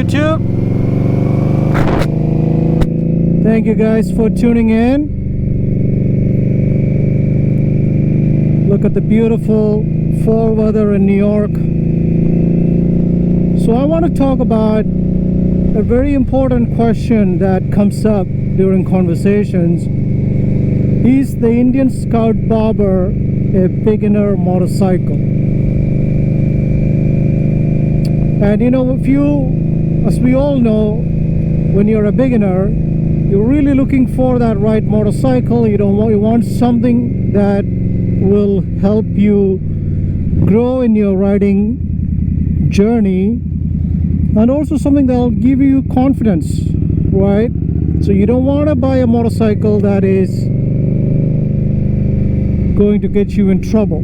YouTube. Thank you guys for tuning in. Look at the beautiful fall weather in New York. So I want to talk about a very important question that comes up during conversations. Is the Indian Scout Bobber a beginner motorcycle? And you know, as we all know, when you're a beginner, you're really looking for that right motorcycle. You want something that will help you grow in your riding journey, and also something that will give you confidence, right? So you don't want to buy a motorcycle that is going to get you in trouble.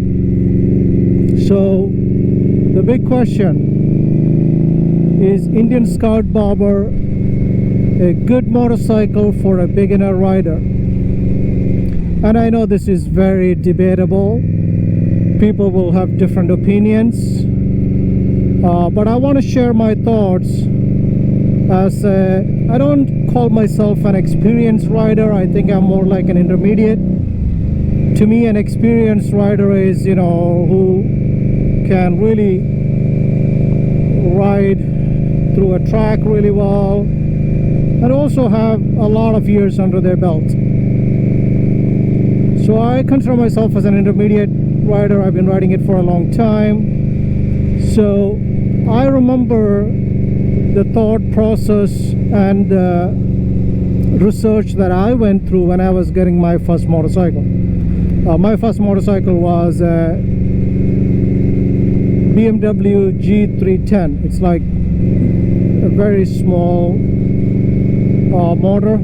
So the big question is Indian Scout Bobber a good motorcycle for a beginner rider? And I know this is very debatable. People will have different opinions, but I want to share my thoughts. I don't call myself an experienced rider. I think I'm more like an intermediate. To me, an experienced rider is, who can really ride through a track really well and also have a lot of years under their belt. So I consider myself as an intermediate rider. I've been riding it for a long time. So I remember the thought process and research that I went through when I was getting my first motorcycle. My first motorcycle was a BMW G310. It's like a very small motor,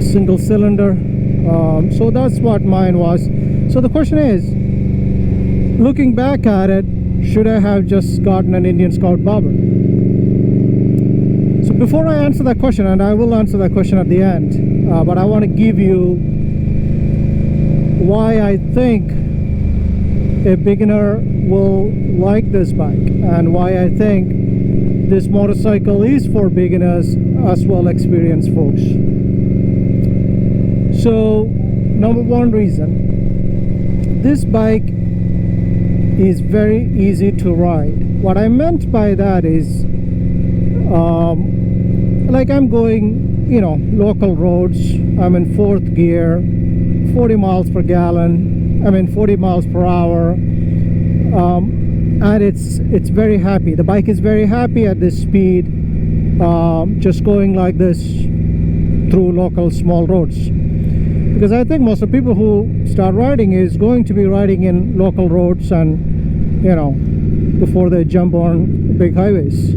single cylinder. So that's what mine was. So the question is, looking back at it, should I have just gotten an Indian Scout Bobber? So before I answer that question, and I will answer that question at the end, but I want to give you why I think a beginner will like this bike, and why I think this motorcycle is for beginners as well experienced folks. So number one reason, this bike is very easy to ride. What I meant by that is like I'm going local roads. I'm in fourth gear, 40 miles per gallon, 40 miles per hour, and it's very happy. The bike is very happy at this speed, just going like this through local small roads. Because I think most of the people who start riding is going to be riding in local roads and before they jump on big highways.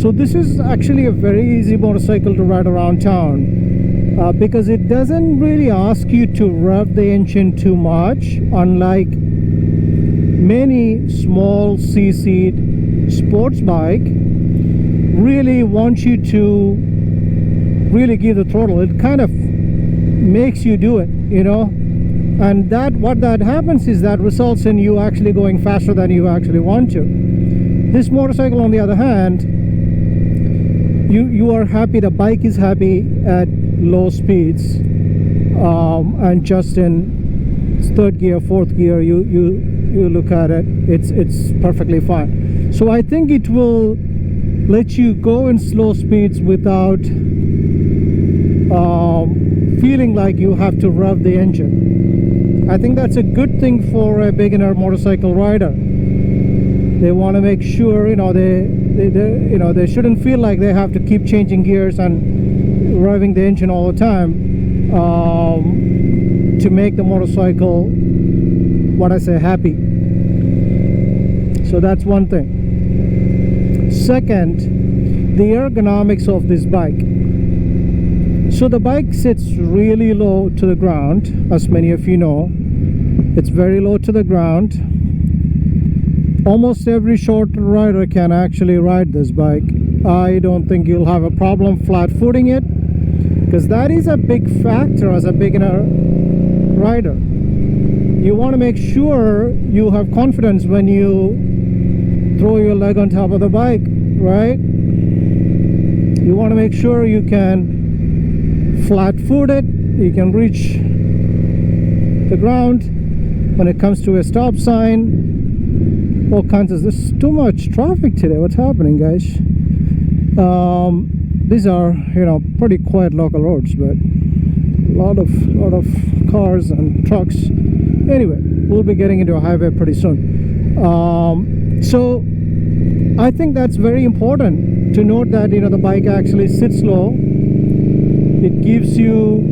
So this is actually a very easy motorcycle to ride around town, because it doesn't really ask you to rev the engine too much, unlike many small CC'd sports bike really want you to really give the throttle. It kind of makes you do it, and what that happens is that results in you actually going faster than you actually want to. This motorcycle, on the other hand, you are happy, the bike is happy at low speeds, and just in third gear, fourth gear, you look at it, it's perfectly fine. So I think it will let you go in slow speeds without feeling like you have to rev the engine. I think that's a good thing for a beginner motorcycle rider. They want to make sure they shouldn't feel like they have to keep changing gears and revving the engine all the time to make the motorcycle, happy. So that's one thing. Second, the ergonomics of this bike. So the bike sits really low to the ground, as many of you know. It's very low to the ground. Almost every short rider can actually ride this bike. I don't think you'll have a problem flat footing it, because that is a big factor as a beginner rider. You want to make sure you have confidence when you throw your leg on top of the bike right? You want to make sure you can flat foot it, you can reach the ground. When it comes to a stop sign, all kinds of, there's too much traffic today. What's happening, guys? These are, you know, pretty quiet local roads, but a lot of cars and trucks. Anyway, we'll be getting into a highway pretty soon. So I think that's very important to note that, you know, the bike actually sits low. It gives you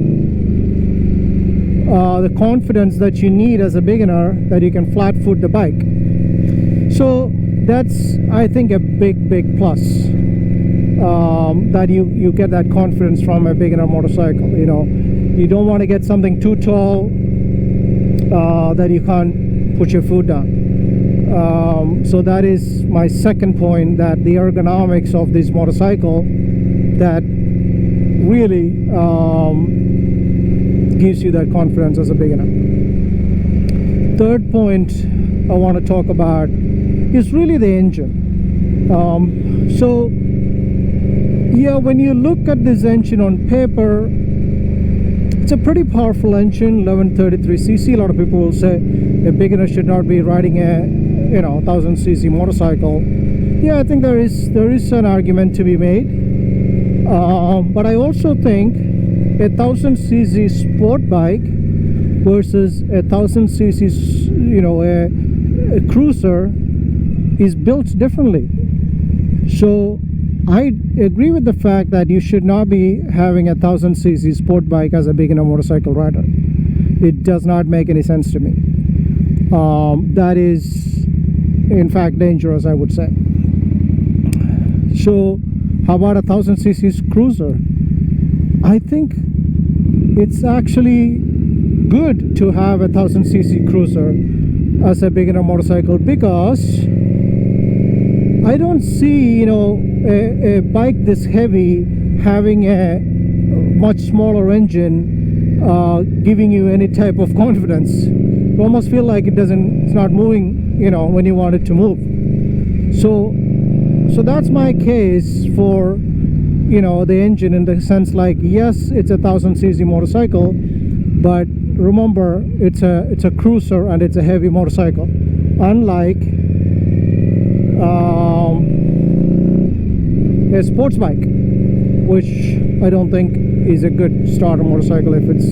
the confidence that you need as a beginner, that you can flat foot the bike. So that's, I think, a big plus, that you get that confidence from a beginner motorcycle. You know, you don't want to get something too tall that you can't put your foot down. So that is my second point, that the ergonomics of this motorcycle that really gives you that confidence as a beginner. Third point I want to talk about is really the engine. So yeah, when you look at this engine on paper, it's a pretty powerful engine, 1133cc. A lot of people will say a beginner should not be riding a, you know, 1000cc motorcycle. Yeah, I think there is an argument to be made. But I also think a 1000cc sport bike versus a 1000cc, you know, a cruiser is built differently. So I agree with the fact that you should not be having a 1000cc sport bike as a beginner motorcycle rider. It does not make any sense to me. That is, in fact, dangerous, I would say. So how about a 1000cc cruiser? I think it's actually good to have a 1000cc cruiser as a beginner motorcycle, because I don't see, you know, a bike this heavy having a much smaller engine giving you any type of confidence. You almost feel like it's not moving, you know, when you want it to move. So that's my case for, you know, the engine, in the sense like, yes, it's a 1000cc motorcycle, but remember, it's a cruiser and it's a heavy motorcycle, unlike a sports bike, which I don't think is a good starter motorcycle if it's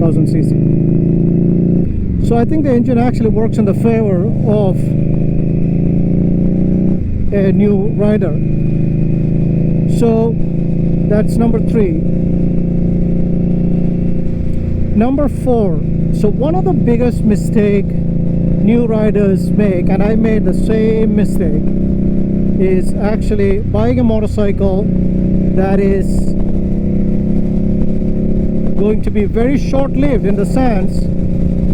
1000cc. So I think the engine actually works in the favor of a new rider. So that's number 3. Number 4. So one of the biggest mistake new riders make, and I made the same mistake, is actually buying a motorcycle that is going to be very short-lived, in the sense,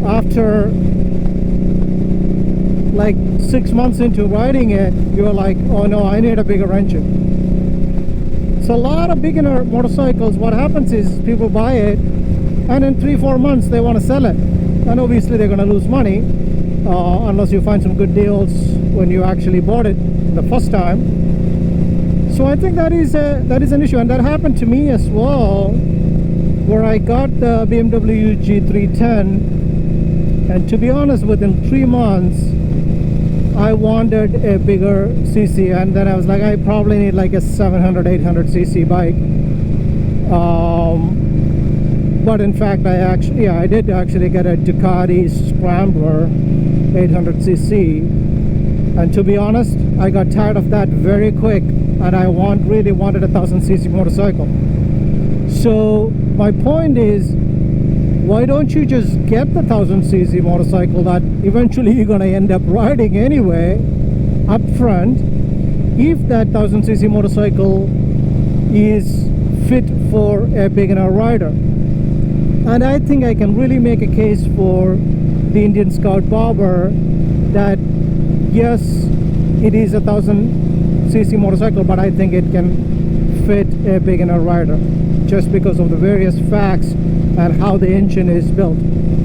after like 6 months into riding it, you're like, oh no, I need a bigger engine. So a lot of beginner motorcycles, what happens is people buy it, and in 3-4 months they want to sell it, and obviously they're going to lose money unless you find some good deals when you actually bought it the first time. So I think that is an issue, and that happened to me as well, where I got the BMW G310, and to be honest, within 3 months I wanted a bigger cc, and then I was like, I probably need like a 700-800cc bike. But in fact, I did actually get a Ducati Scrambler 800cc, and to be honest, I got tired of that very quick, and I really wanted a 1000cc motorcycle. So my point is, why don't you just get the 1000cc motorcycle that eventually you're going to end up riding anyway up front, if that 1000cc motorcycle is fit for a beginner rider. And I think I can really make a case for the Indian Scout Bobber that yes, it is a 1000cc motorcycle, but I think it can fit a beginner rider, just because of the various facts and how the engine is built.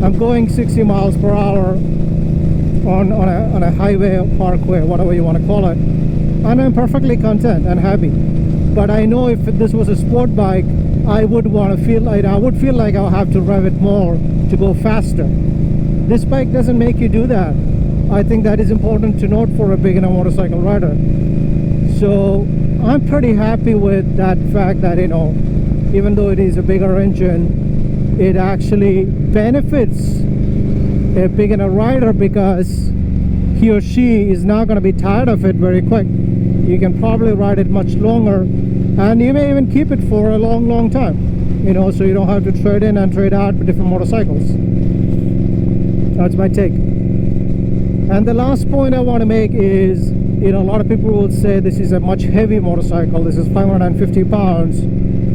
I'm going 60 miles per hour on a highway or parkway, whatever you want to call it, and I'm perfectly content and happy. But I know if this was a sport bike, I would want to feel like I would feel like I'll have to rev it more to go faster. This bike doesn't make you do that. I think that is important to note for a beginner motorcycle rider. So I'm pretty happy with that fact that, you know, even though it is a bigger engine, it actually benefits a beginner rider because he or she is not going to be tired of it very quick. You can probably ride it much longer, and you may even keep it for a long time, you know, so you don't have to trade in and trade out with different motorcycles. That's my take. And the last point I want to make is, you know, a lot of people will say this is a much heavy motorcycle, this is 550 pounds.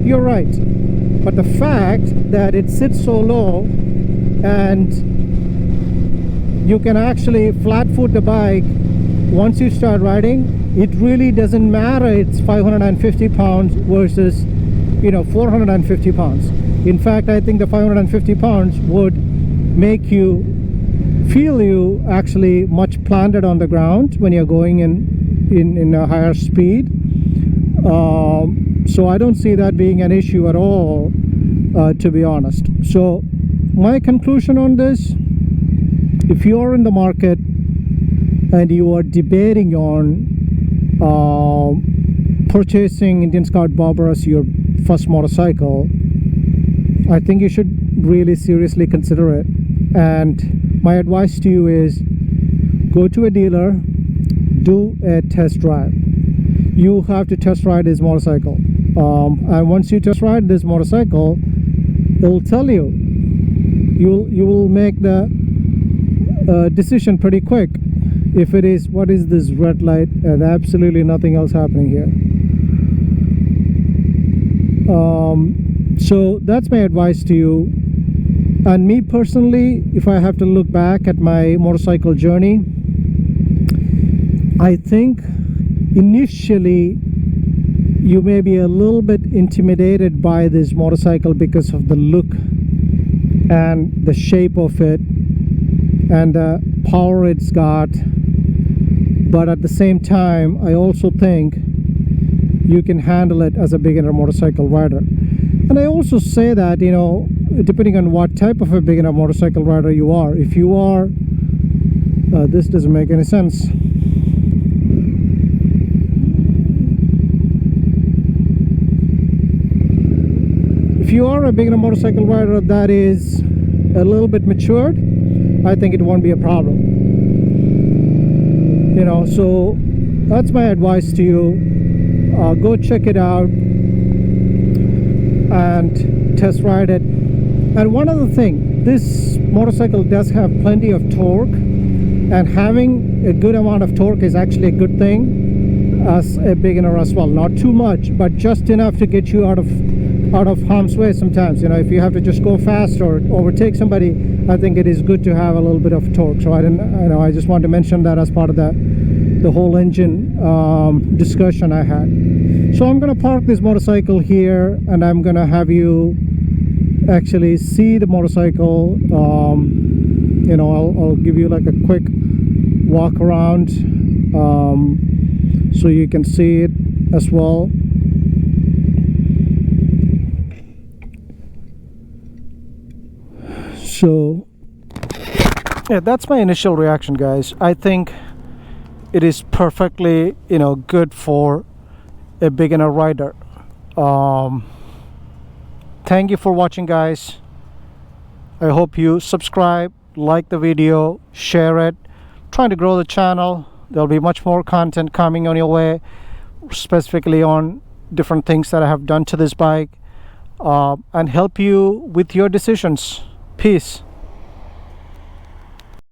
You're right, but the fact that it sits so low and you can actually flat foot the bike once you start riding, it really doesn't matter it's 550 pounds versus, you know, 450 pounds. In fact, I think the 550 pounds would make you feel you actually much planted on the ground when you're going in a higher speed. So I don't see that being an issue at all, to be honest. So my conclusion on this, if you're in the market and you are debating on purchasing Indian Scout Bobber as your first motorcycle, I think you should really seriously consider it. And my advice to you is go to a dealer, do a test drive. You have to test ride this motorcycle, and once you test ride this motorcycle, it'll tell you, you will make the decision pretty quick. If it is, what is this red light and absolutely nothing else happening here. So that's my advice to you. And me personally, if I have to look back at my motorcycle journey, I think initially you may be a little bit intimidated by this motorcycle because of the look and the shape of it and the power it's got. But at the same time, I also think you can handle it as a beginner motorcycle rider. And I also say that, you know, depending on what type of a beginner motorcycle rider you are, if you are this doesn't make any sense. If you are a beginner motorcycle rider that is a little bit matured, I think it won't be a problem, you know. So that's my advice to you. Go check it out and test ride it. And one other thing, this motorcycle does have plenty of torque, and having a good amount of torque is actually a good thing as a beginner as well. Not too much, but just enough to get you out of harm's way sometimes. You know, if you have to just go fast or overtake somebody, I think it is good to have a little bit of torque. So I just want to mention that as part of the whole engine discussion I had. So I'm going to park this motorcycle here, and I'm going to have you actually see the motorcycle. You know, I'll give you like a quick walk around so you can see it as well. So yeah, that's my initial reaction, guys. I think it is perfectly, you know, good for a beginner rider. Thank you for watching, guys. I hope you subscribe, like the video, share it. Trying to grow the channel. There'll be much more content coming on your way, specifically on different things that I have done to this bike, and help you with your decisions. Peace.